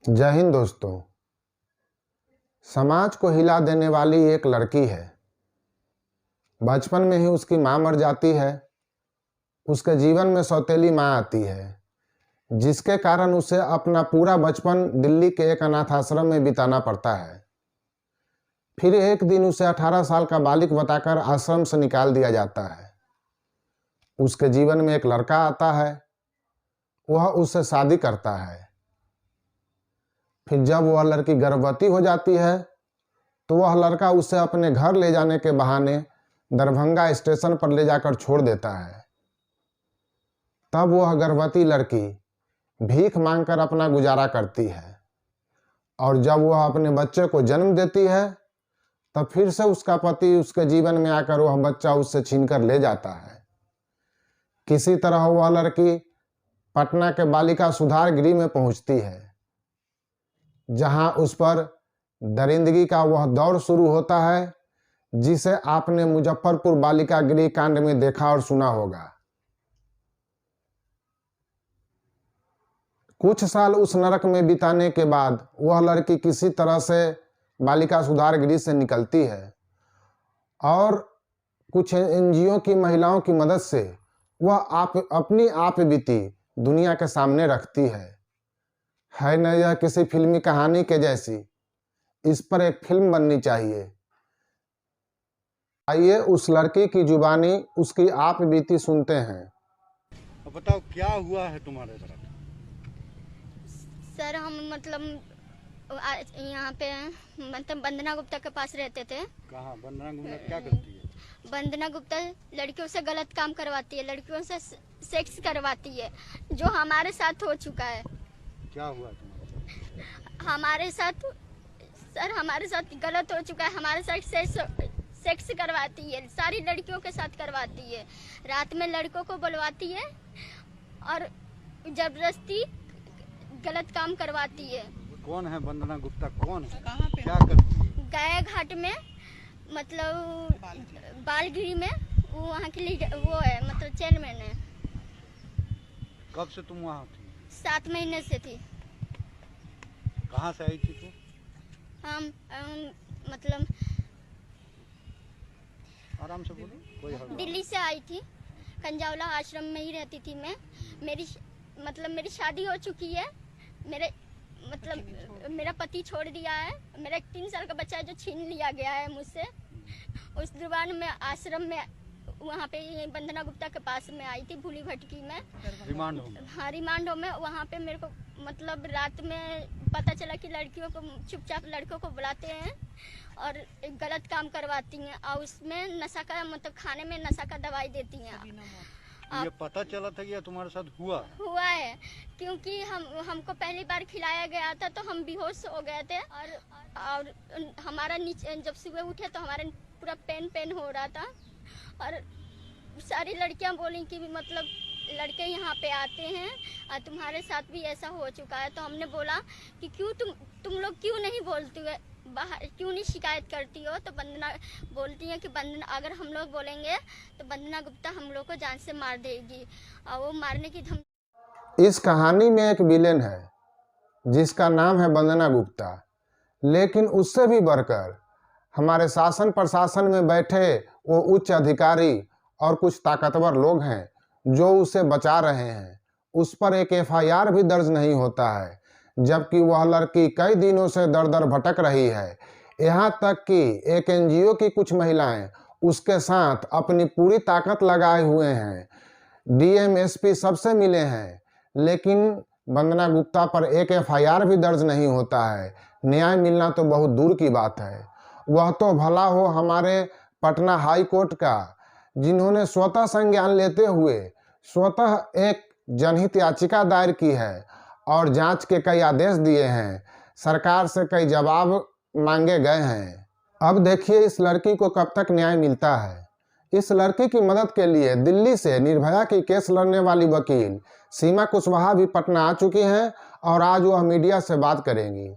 जय हिंद दोस्तों। समाज को हिला देने वाली एक लड़की है। बचपन में ही उसकी माँ मर जाती है। उसके जीवन में सौतेली माँ आती है, जिसके कारण उसे अपना पूरा बचपन दिल्ली के एक अनाथ आश्रम में बिताना पड़ता है। फिर एक दिन उसे 18 साल का बालिक बताकर आश्रम से निकाल दिया जाता है। उसके जीवन में एक लड़का आता है, वह उससे शादी करता है। फिर जब वह लड़की गर्भवती हो जाती है तो वह लड़का उसे अपने घर ले जाने के बहाने दरभंगा स्टेशन पर ले जाकर छोड़ देता है। तब वह गर्भवती लड़की भीख मांगकर अपना गुजारा करती है, और जब वह अपने बच्चे को जन्म देती है तब फिर से उसका पति उसके जीवन में आकर वह बच्चा उससे छीनकर ले जाता है। किसी तरह वह लड़की पटना के बालिका सुधार गृह में पहुंचती है, जहां उस पर दरिंदगी का वह दौर शुरू होता है जिसे आपने मुजफ्फरपुर बालिका गृह कांड में देखा और सुना होगा। कुछ साल उस नरक में बिताने के बाद वह लड़की किसी तरह से बालिका सुधार गृह से निकलती है और कुछ एनजीओ की महिलाओं की मदद से वह अपनी आप बीती दुनिया के सामने रखती है न यह किसी फिल्मी कहानी के जैसी? इस पर एक फिल्म बननी चाहिए। आइए उस लड़की की जुबानी उसकी आप बीती सुनते हैं। अब बताओ क्या हुआ है तुम्हारे साथ? सर हम यहाँ पे वंदना गुप्ता के पास रहते थे। कहाँ? वंदना गुप्ता क्या करती है? वंदना गुप्ता लड़कियों से गलत काम करवाती है, लड़कियों से सेक्स करवाती है, जो हमारे साथ हो चुका है। क्या हुआ तुम्हारे? हमारे साथ गलत हो चुका है। हमारे साथ सेक्स करवाती है, सारी लड़कियों के साथ करवाती है। रात में लड़कों को बुलवाती है और जबरदस्ती गलत काम करवाती है। कौन है वंदना गुप्ता? कौन है? कहाँ पे? क्या करती है? गया घाट में, मतलब बालगृह में वो वहाँ की लीडर वो है, मतलब चेयरमैन है। कब से तुम वहाँ थी? 7 महीने से थी। कहाँ से आई थी तू? हम मतलब आराम से बोलो, कोई हर्ज नहीं। दिल्ली से आई थी। कंजावला आश्रम में ही रहती थी मैं। मेरी शादी हो चुकी है। मेरा पति छोड़ दिया है। मेरा 3 साल का बच्चा है जो छीन लिया गया है मुझसे। उस दौरान मैं आश्रम में वहाँ पे वंदना गुप्ता के पास में आई थी, भूली भटकी में, रिमांड होम। हाँ, रिमांड होम में। वहाँ पे मेरे को मतलब रात में पता चला कि लड़कियों को चुपचाप लड़कों को बुलाते हैं और गलत काम करवाती हैं, और उसमें नशा का मतलब खाने में नशा का दवाई देती हैं। ये पता चला था कि तुम्हारे साथ हुआ है, क्योंकि हमको पहली बार खिलाया गया था तो हम बेहोश हो गए थे, और हमारा नीचे जब सुबह उठे तो हमारा पूरा पेन हो रहा था। और सारी लड़कियां बोली कि मतलब लड़के यहाँ पे आते हैं और तुम्हारे साथ भी ऐसा हो चुका है। तो हमने बोला कि क्यों तुम लोग क्यों नहीं बोलती हो, बाहर क्यों नहीं शिकायत करती हो? तो वंदना बोलती है कि अगर हम लोग बोलेंगे तो वंदना गुप्ता हम लोग को जान से मार देगी, और वो मारने की इस कहानी में एक विलेन है जिसका नाम है वंदना गुप्ता, लेकिन उससे भी बढ़कर हमारे शासन प्रशासन में बैठे वो उच्च अधिकारी और कुछ ताकतवर लोग हैं जो उसे बचा रहे हैं। उस पर एक एफआईआर भी दर्ज नहीं होता है, जबकि वह लड़की कई दिनों से दर दर भटक रही है। यहाँ तक कि एक एनजीओ की कुछ महिलाएं उसके साथ अपनी पूरी ताकत लगाए हुए हैं। डीएम एसपी सबसे मिले हैं, लेकिन वंदना गुप्ता पर एक एफआईआर भी दर्ज नहीं होता है। न्याय मिलना तो बहुत दूर की बात है। वह तो भला हो हमारे पटना हाई कोर्ट का, जिन्होंने स्वतः संज्ञान लेते हुए स्वतः एक जनहित याचिका दायर की है और जांच के कई आदेश दिए हैं। सरकार से कई जवाब मांगे गए हैं। अब देखिए इस लड़की को कब तक न्याय मिलता है। इस लड़की की मदद के लिए दिल्ली से निर्भया की केस लड़ने वाली वकील सीमा कुशवाहा भी पटना आ चुकी हैं और आज वह मीडिया से बात करेंगी।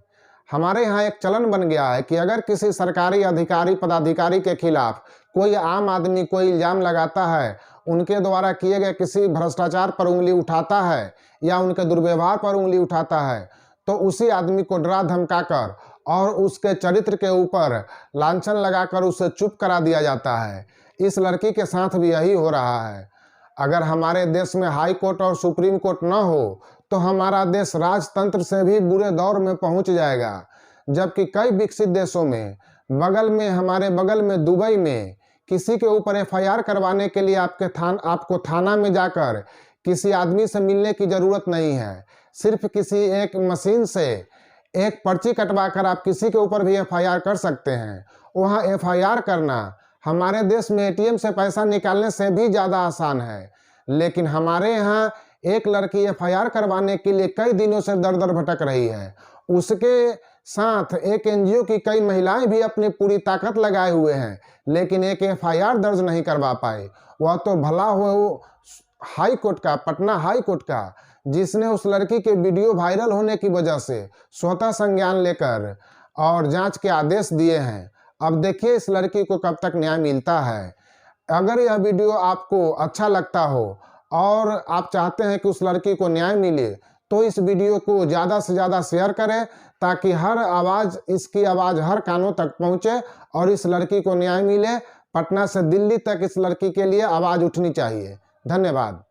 हमारे यहाँ एक चलन बन गया है कि अगर किसी सरकारी अधिकारी पदाधिकारी के खिलाफ कोई आम आदमी कोई इल्ज़ाम लगाता है, उनके द्वारा किए गए किसी भ्रष्टाचार पर उंगली उठाता है या उनके दुर्व्यवहार पर उंगली उठाता है, तो उसी आदमी को डरा धमकाकर और उसके चरित्र के ऊपर लांछन लगाकर उसे चुप करा दिया जाता है। इस लड़की के साथ भी यही हो रहा है। अगर हमारे देश में हाई कोर्ट और सुप्रीम कोर्ट न हो तो हमारा देश राजतंत्र से भी बुरे दौर में पहुंच जाएगा। जबकि कई विकसित देशों में हमारे बगल में दुबई में किसी के ऊपर एफआईआर करवाने के लिए आपको थाना में जाकर किसी आदमी से मिलने की ज़रूरत नहीं है। सिर्फ किसी एक मशीन से एक पर्ची कटवाकर आप किसी के ऊपर भी एफआईआर कर सकते हैं। वहाँ एफआईआर करना हमारे देश में एटीएम से पैसा निकालने से भी ज़्यादा आसान है। लेकिन हमारे यहाँ एक लड़की एफआईआर करवाने के लिए कई दिनों से दर दर भटक रही है। उसके साथ एक एनजीओ की कई महिलाएं भी अपनी पूरी ताकत लगाए हुए हैं, लेकिन एक एफआईआर दर्ज नहीं करवा पाए। वह तो भला हो हाई कोर्ट का, पटना हाई कोर्ट का, जिसने उस लड़की के वीडियो वायरल होने की वजह से स्वतः संज्ञान लेकर और जांच के आदेश दिए हैं। अब देखिए इस लड़की को कब तक न्याय मिलता है। अगर यह वीडियो आपको अच्छा लगता हो और आप चाहते हैं कि उस लड़की को न्याय मिले तो इस वीडियो को ज़्यादा से ज़्यादा शेयर करें, ताकि इसकी आवाज़ हर कानों तक पहुँचे और इस लड़की को न्याय मिले। पटना से दिल्ली तक इस लड़की के लिए आवाज़ उठनी चाहिए। धन्यवाद।